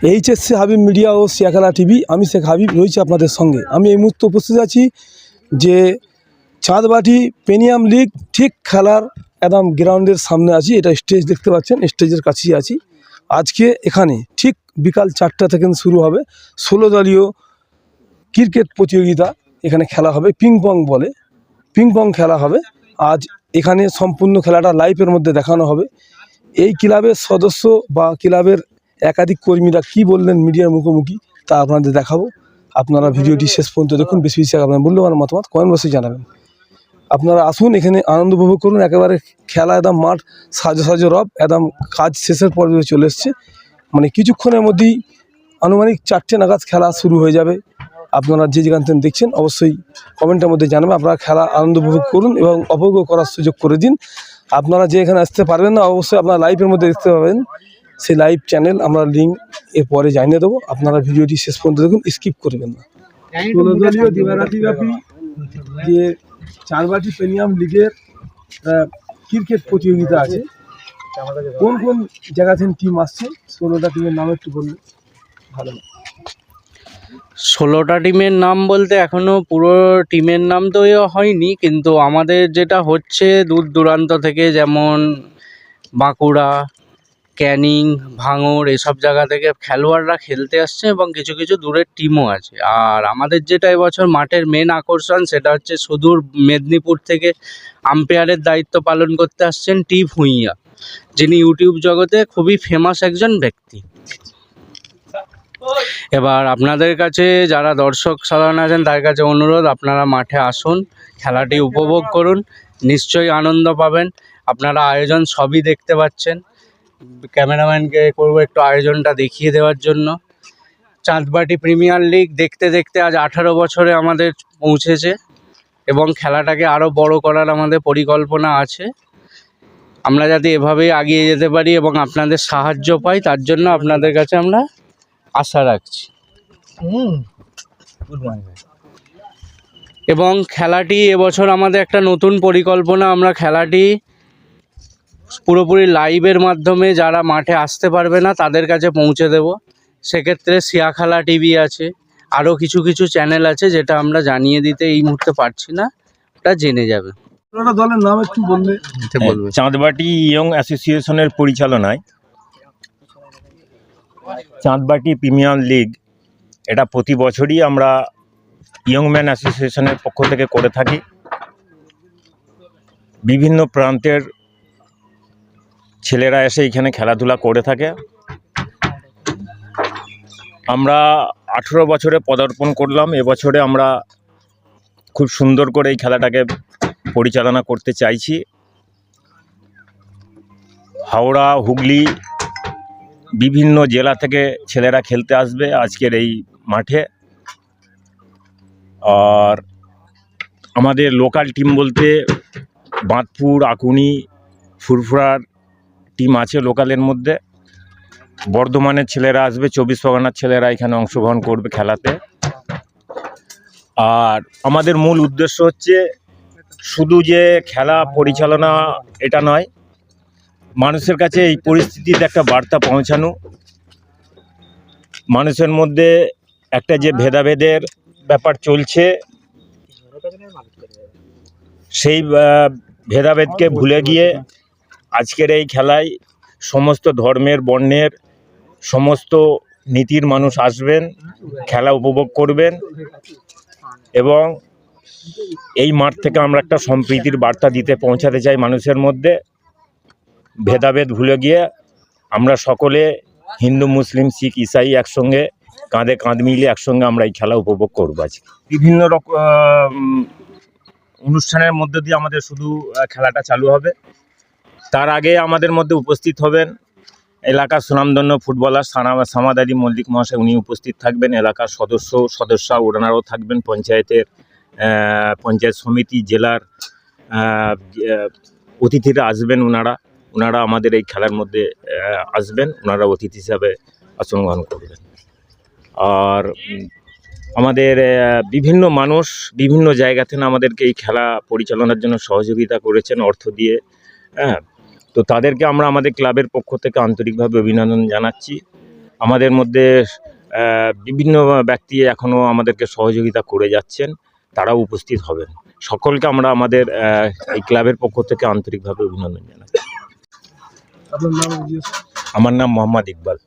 HSC Habib media ও Siakhala TV, আমি শেখ হাবিব রয়েছি আপনাদের সঙ্গে। আমি এই মুহূর্তে উপস্থিত আছি যে চাঁদবাটি প্রিমিয়াম লিগ ঠিক খেলার একদম গ্রাউন্ডের সামনে আছি। এটা স্টেজ দেখতে পাচ্ছেন, স্টেজের কাছেই আছি। আজকে এখানে ঠিক বিকাল 4টা থেকে শুরু হবে 16 দলীয় ক্রিকেট প্রতিযোগিতা। এখানে খেলা হবে, পিং পং খেলা হবে। আজ এখানে সম্পূর্ণ খেলাটা লাইভের মধ্যে দেখানো হবে। এই ক্লাবের সদস্য বা ক্লাবের একাধিক কর্মীরা কি বললেন মিডিয়ার মুখোমুখি তা আপনাদের দেখাবো। আপনারা ভিডিওটি শেষ পর্যন্ত দেখুন। বেশি বেশি আপনার মূল্যবান মতামত কমেন্ট বক্সে জানাবেন। আপনারা আসুন, এখানে আনন্দ উপভোগ করুন। একেবারে খেলা একদম মাঠ সাজো রব, একদম কাজ শেষের পর্যায়ে চলে এসছে। মানে কিছুক্ষণের মধ্যেই আনুমানিক 4টে নাগাদ খেলা শুরু হয়ে যাবে। আপনারা যে যেখান থেকে দেখছেন অবশ্যই কমেন্টের মধ্যে জানাবেন। আপনারা খেলা আনন্দ উপভোগ করুন এবং উপভোগ করার সুযোগ করে দিন। আপনারা যে এখানে আসতে পারবেন না, অবশ্যই আপনারা লাইভের মধ্যে দেখতে পাবেন। সেই লাইভ চ্যানেল আমরা লিঙ্ক এরপরে জানিয়ে দেবো। আপনারা ভিডিওটি শেষ পর্যন্ত দেখুন, স্কিপ করবেন না। 16 দলীয় দিবারাত্রিব্যাপী যে চাঁদবাটি প্রিমিয়াম লিগের ক্রিকেট প্রতিযোগিতা আছে, কোন কোন জায়গা থেকে টিম আসছে 16টা টিমের নাম একটু বললে ভালো। 16টা টিমের নাম বলতে এখনো পুরো টিমের নাম তো হয়নি, কিন্তু আমাদের যেটা হচ্ছে দূর দূরান্ত থেকে, যেমন বাঁকুড়া, ক্যানিং, ভাঙড় এসব জায়গা থেকে খেলোয়াড়রা খেলতে আসছে এবং কিছু কিছু দূরের টিমও আছে। আর আমাদের যেটা এবছর মাঠের মেন আকর্ষণ সেটা হচ্ছে সুদূর মেদিনীপুর থেকে আম্পায়ারের দায়িত্ব পালন করতে আসছেন টি ভূঁইয়া, যিনি ইউটিউব জগতে খুবই ফেমাস একজন ব্যক্তি। এবার আপনাদের কাছে যারা দর্শক সাধারণ আছেন তার কাছে অনুরোধ, আপনারা মাঠে আসুন, খেলাটি উপভোগ করুন, নিশ্চয়ই আনন্দ পাবেন। আপনারা আয়োজন সবই দেখতে পাচ্ছেন। ক্যামেরাম্যানকে করবো একটু আয়োজনটা দেখিয়ে দেওয়ার জন্য। চাঁদবাটি প্রিমিয়ার লিগ দেখতে দেখতে আজ 18 বছরে আমাদের পৌঁছেছে এবং খেলাটাকে আরও বড় করার আমাদের পরিকল্পনা আছে। আমরা যাতে এভাবেই এগিয়ে যেতে পারি এবং আপনাদের সাহায্য পাই, তার জন্য আপনাদের কাছে আমরা আশা রাখছি। এবং খেলাটি এবছর আমাদের একটা নতুন পরিকল্পনা, আমরা খেলাটি পুরোপুরি লাইভের মাধ্যমে যারা মাঠে আসতে পারবে না তাদের কাছে পৌঁছে দেব। সেক্ষেত্রে সিয়াখালা টিভি আছে, আরও কিছু কিছু চ্যানেল আছে যেটা আমরা জানিয়ে দিতে এই মুহূর্তে পারছি না, ওটা জেনে যাবে। দলের নাম একটু বললে। চাঁদবাটি ইয়ং অ্যাসোসিয়েশনের পরিচালনায় চাঁদবাটি প্রিমিয়ার লিগ, এটা প্রতি বছরই আমরা ইয়ং ম্যান অ্যাসোসিয়েশনের পক্ষ থেকে করে থাকি। বিভিন্ন প্রান্তের ছেলেরা এসে এখানে খেলাধুলা করে থাকে। আমরা 18 বছরে পদার্পণ করলাম। এবছরে আমরা খুব সুন্দর করে এই খেলাটাকে পরিচালনা করতে চাইছি। হাওড়া, হুগলি, বিভিন্ন জেলা থেকে ছেলেরা খেলতে আসবে আজকের এই মাঠে। আর আমাদের লোকাল টিম বলতে বাঁধপুর, আকুনি, ফুরফুরার টিম আছে লোকালের মধ্যে। বর্ধমানের ছেলেরা আসবে, 24 পরগনার ছেলেরা এখানে অংশগ্রহণ করবে খেলাতে। আর আমাদের মূল উদ্দেশ্য হচ্ছে শুধু যে খেলা পরিচালনা এটা নয়, মানুষের কাছে এই পরিস্থিতিতে একটা বার্তা পৌঁছানো। মানুষের মধ্যে একটা যে ভেদাভেদের ব্যাপার চলছে, সেই ভেদাভেদকে ভুলে গিয়ে আজকের এই খেলায় সমস্ত ধর্মের, বর্ণের, সমস্ত নীতির মানুষ আসবেন, খেলা উপভোগ করবেন। এবং এই মাঠ থেকে আমরা একটা সম্প্রীতির বার্তা দিতে পৌঁছাতে চাই মানুষের মধ্যে। ভেদাভেদ ভুলে গিয়ে আমরা সকলে হিন্দু, মুসলিম, শিখ, ইসাই একসঙ্গে কাঁধে কাঁধ মিলিয়ে একসঙ্গে আমরা এই খেলা উপভোগ করবো। আজকে বিভিন্ন রকম অনুষ্ঠানের মধ্য দিয়ে আমাদের শুধু খেলাটা চালু হবে। তার আগে আমাদের মধ্যে উপস্থিত হবেন এলাকার সুনামধন্য ফুটবলার সামাদ আলী মল্লিক মহাশয়, উনি উপস্থিত থাকবেন। এলাকার সদস্য ওনারাও থাকবেন। পঞ্চায়েত সমিতি, জেলার অতিথিরা আসবেন। ওনারা আমাদের এই খেলার মধ্যে আসবেন, ওনারা অতিথি হিসাবে আসন গ্রহণ করবেন। আর আমাদের বিভিন্ন মানুষ বিভিন্ন জায়গা থেকে আমাদেরকে এই খেলা পরিচালনার জন্য সহযোগিতা করেছেন অর্থ দিয়ে। তো তাদেরকে আমরা আমাদের ক্লাবের পক্ষ থেকে আন্তরিকভাবে অভিনন্দন জানাচ্ছি। আমাদের মধ্যে বিভিন্ন ব্যক্তি এখনও আমাদেরকে সহযোগিতা করে যাচ্ছেন, তারাও উপস্থিত হবেন। সকলকে আমরা আমাদের এই ক্লাবের পক্ষ থেকে আন্তরিকভাবে অভিনন্দন জানাই। আপনার নাম জিজ্ঞেস আমার নাম মোহাম্মদ ইকবাল।